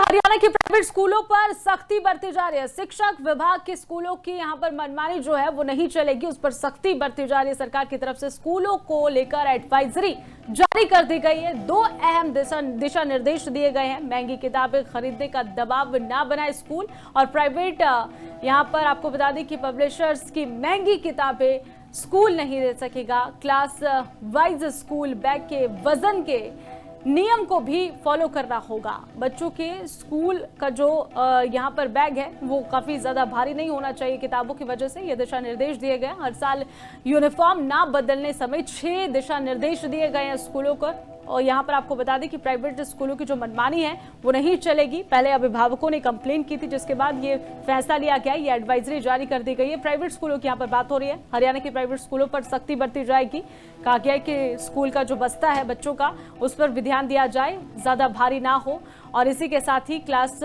हरियाणा के प्राइवेट स्कूलों पर सख्ती बरती जा रही है। शिक्षक विभाग के स्कूलों की यहां पर मनमानी जो है वो नहीं चलेगी, उस पर सख्ती बरती जा रही है। सरकार की तरफ से स्कूलों को लेकर एडवाइजरी जारी कर दी गई है। दो अहम दिशा निर्देश दिए गए हैं। महंगी किताबें खरीदने का दबाव ना बनाए स्कूल और प्राइवेट। यहां पर आपको बता दें कि पब्लिशर्स की महंगी किताबें स्कूल नहीं दे सकेगा। क्लास वाइज स्कूल बैग के वजन के नियम को भी फॉलो करना होगा। बच्चों के स्कूल का जो यहाँ पर बैग है वो काफी ज्यादा भारी नहीं होना चाहिए किताबों की वजह से। ये दिशा निर्देश दिए गए। हर साल यूनिफॉर्म ना बदलने समेत 6 दिशा निर्देश दिए गए हैं स्कूलों को। और यहाँ पर आपको बता दें कि प्राइवेट स्कूलों की जो मनमानी है वो नहीं चलेगी। पहले अभिभावकों ने कंप्लेन की थी, जिसके बाद ये फैसला लिया गया। ये एडवाइजरी जारी कर दी गई है। प्राइवेट स्कूलों की यहाँ पर बात हो रही है। हरियाणा के प्राइवेट स्कूलों पर सख्ती बरती जाएगी। कहा गया है कि स्कूल का जो बस्ता है बच्चों का, उस पर भी ध्यान दिया जाए, ज्यादा भारी ना हो। और इसी के साथ ही क्लास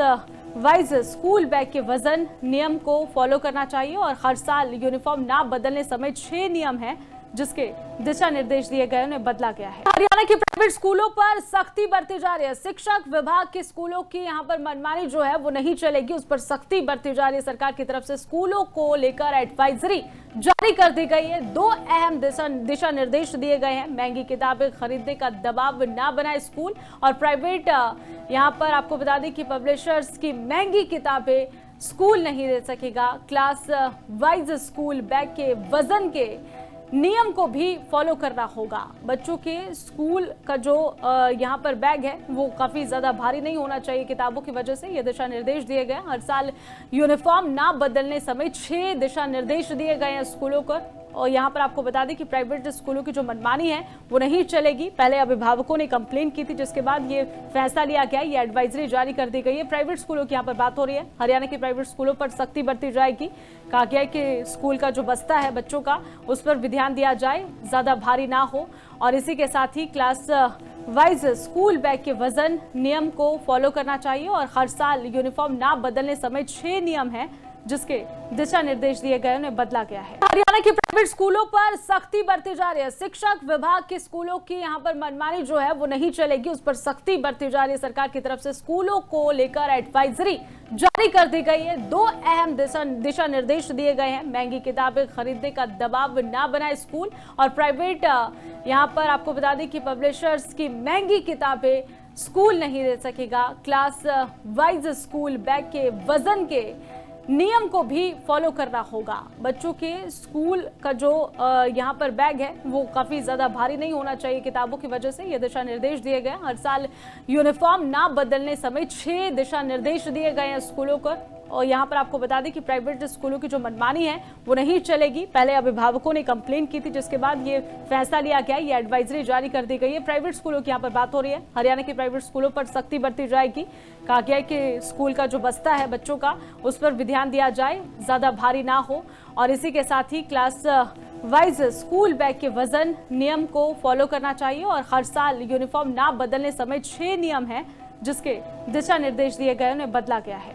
वाइज स्कूल बैग के वजन नियम को फॉलो करना चाहिए। और हर साल यूनिफॉर्म ना बदलने समेत 6 नियम है जिसके दिशा निर्देश दिए गए, उन्हें बदला गया है। हरियाणा के प्राइवेट स्कूलों पर सख्ती बरती जा रही है। शिक्षक विभाग के स्कूलों की यहाँ पर मनमानी जो है वो नहीं चलेगी, उस पर सख्ती बरती जा रही है। सरकार की तरफ से स्कूलों को लेकर एडवाइजरी जारी कर दी गई है। दो अहम दिशा निर्देश दिए गए हैं। महंगी किताबें खरीदने का दबाव ना बनाए स्कूल और प्राइवेट। यहाँ पर आपको बता दें कि पब्लिशर्स की महंगी किताबें स्कूल नहीं दे सकेगा। क्लास वाइज स्कूल बैग के वजन के नियम को भी फॉलो करना होगा। बच्चों के स्कूल का जो यहाँ पर बैग है वो काफी ज्यादा भारी नहीं होना चाहिए किताबों की वजह से। ये दिशा निर्देश दिए गए। हर साल यूनिफॉर्म ना बदलने समेत 6 दिशा निर्देश दिए गए हैं स्कूलों को। और यहाँ पर आपको बता दें कि प्राइवेट स्कूलों की जो मनमानी है वो नहीं चलेगी। पहले अभिभावकों ने कंप्लेन की थी, जिसके बाद ये फैसला लिया गया। ये एडवाइजरी जारी कर दी गई है। प्राइवेट स्कूलों की यहाँ पर बात हो रही है। हरियाणा के प्राइवेट स्कूलों पर सख्ती बरती जाएगी। कहा गया है कि स्कूल का जो बस्ता है बच्चों का, उस पर भी ध्यान दिया जाए, ज्यादा भारी ना हो। और इसी के साथ ही क्लास वाइज स्कूल बैग के वजन नियम को फॉलो करना चाहिए। और हर साल यूनिफॉर्म ना बदलने समेत 6 नियम है जिसके दिशा निर्देश दिए गए, उन्हें बदला गया है। हरियाणा के प्राइवेट स्कूलों पर सख्ती बरती जा रही है। शिक्षक विभाग के स्कूलों की यहाँ पर मनमानी जो है वो नहीं चलेगी, उस पर सख्ती बरती जा रही है। सरकार की तरफ से स्कूलों को लेकर एडवाइजरी जारी कर दी गई है। दो अहम दिशा निर्देश दिए गए हैं। महंगी किताबें खरीदने का दबाव ना बनाए स्कूल और प्राइवेट। यहाँ पर आपको बता दें कि पब्लिशर्स की महंगी किताबें स्कूल नहीं दे सकेगा। क्लास वाइज स्कूल बैग के वजन के नियम को भी फॉलो करना होगा। बच्चों के स्कूल का जो यहाँ पर बैग है वो काफी ज्यादा भारी नहीं होना चाहिए किताबों की वजह से। ये दिशा निर्देश दिए गए। हर साल यूनिफॉर्म ना बदलने समेत 6 दिशा निर्देश दिए गए हैं स्कूलों को। और यहाँ पर आपको बता दें कि प्राइवेट स्कूलों की जो मनमानी है वो नहीं चलेगी। पहले अभिभावकों ने कंप्लेन की थी, जिसके बाद ये फैसला लिया गया। ये एडवाइजरी जारी कर दी गई है। प्राइवेट स्कूलों की यहाँ पर बात हो रही है। हरियाणा के प्राइवेट स्कूलों पर सख्ती बरती जाएगी। कहा गया है कि स्कूल का जो बस्ता है बच्चों का, उस पर भी ध्यान दिया जाए, ज्यादा भारी ना हो। और इसी के साथ ही क्लास वाइज स्कूल बैग के वजन नियम को फॉलो करना चाहिए। और हर साल यूनिफॉर्म ना बदलने समेत 6 नियम है जिसके दिशा निर्देश दिए गए, उन्हें बदला गया है।